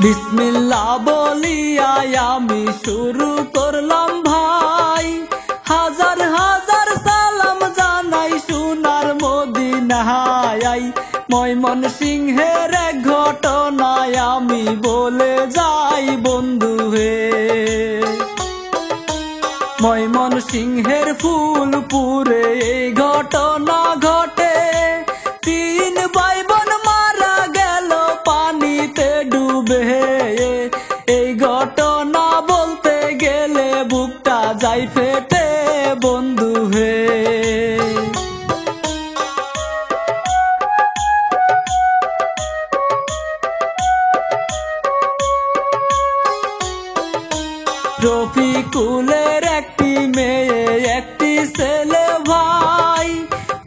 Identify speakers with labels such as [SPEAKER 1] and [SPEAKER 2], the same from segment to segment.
[SPEAKER 1] বিসমিল্লাহ বলিয়া আমি শুরু করলাম ভাই, হাজার হাজার সালাম জানাই সোনার মদিনায়। ময়মনসিংহের এক ঘটনায় আমি বলে যাই বন্ধু হে। ময়মনসিংহের ফুলপুরে এই ঘটনা ঘটে, তিন ভাই বোন মারা গেল পানিতে ডুবে। এই ঘটনা বলতে গেলে বুকটা যায় ফেটে বন্ধু হে। রফিকুলের একটি মেয়ে একটি ছেলে ভাই,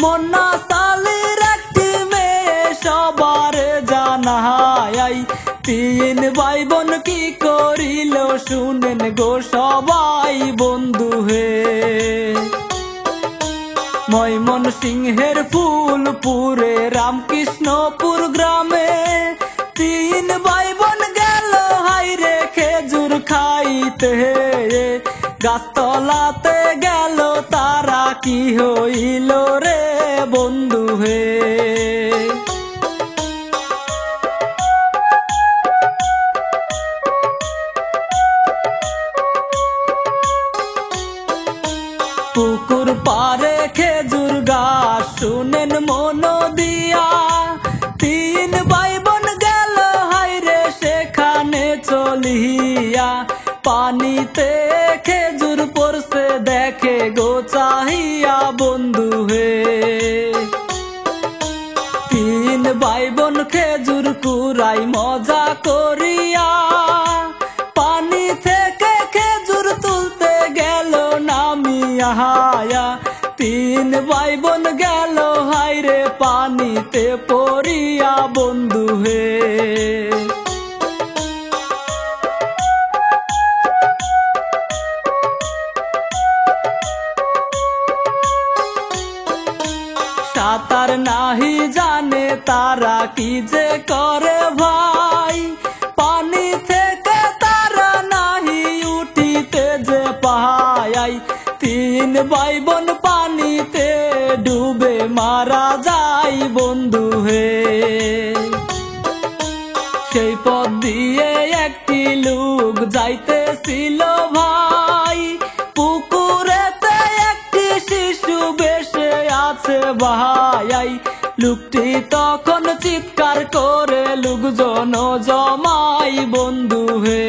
[SPEAKER 1] মোন্না সালির একটি মেয়ে সবার জানাই। তিন ভাই বোন কি করিল শুনেন গো সবাই বন্ধু হে। ময়মনসিংহের ফুলপুরে রামকৃষ্ণপুর গ্রামে তিন ভাই বোন গেল হাইরে খেজুর খাইতে। গাছতলাতে গেল তারা কি হইল রে বন্ধু হে। পুকুর পারে খেজুর গাছ শুনেন মন দিয়া, তিন ভাই বোন গেল হাইরে সেখানে চলিয়া। পানিতে খেজুর পড়ছে দেখে গো চাহিয়া বন্ধু হে। তিন ভাই বোন খেজুর কুড়াই মজা করিয়া, পানি থেকে খেজুর তুলতে গেল নামিয়া। তিন ভাই বোন গেল হাইরে পানিতে পড়িয়া বন্ধু হে। সাঁতার নাহি জানে তারা কি যে করে ভাই, পানি থেকে তারা নাহি উঠিতে যে পায়। তিন ভাই বোন পানিতে ডুবে মারা যায় বন্ধু হে। সেই পথ দিয়ে একটি লোক যাইতেছিল ভাই, পুকুরেতে একটি শিশু বেশে আছে ভাই। লোকটি তখন চিৎকার করে লোকজন জমাই বন্ধু হে।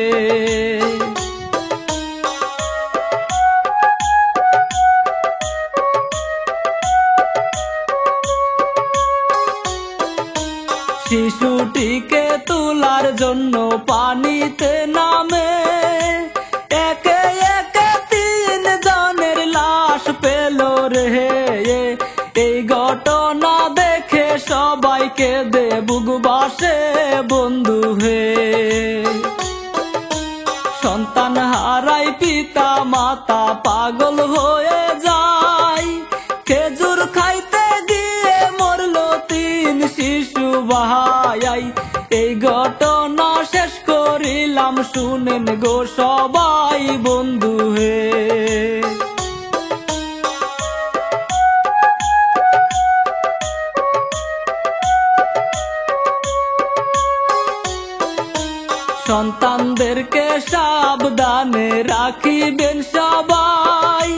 [SPEAKER 1] শিশুটিকে তোলার জন্য পানিতে নামে একে একে তিন জনের লাশ পেল রে। এই ঘটনা দেখে সবাইকে দে বুক বাসে বন্ধু হে। সন্তান হারাই পিতা মাতা পাগল হয়ে যায়, খেজুর খাইতে গিয়ে মরল তিন শিশু ভাই। এই ঘটনা শেষ করিলাম শুনেন গো সবাই বন্ধু হে। সন্তানদেরকে সাবধানে রাখিবেন সবাই,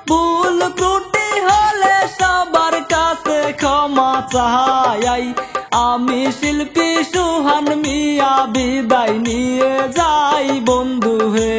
[SPEAKER 1] ভুল ত্রুটি হলে সবার কাছে ক্ষমা চাই। আমি শিল্পী সুহান মিয়া বিদায় নিয়ে যাই বন্ধু হে।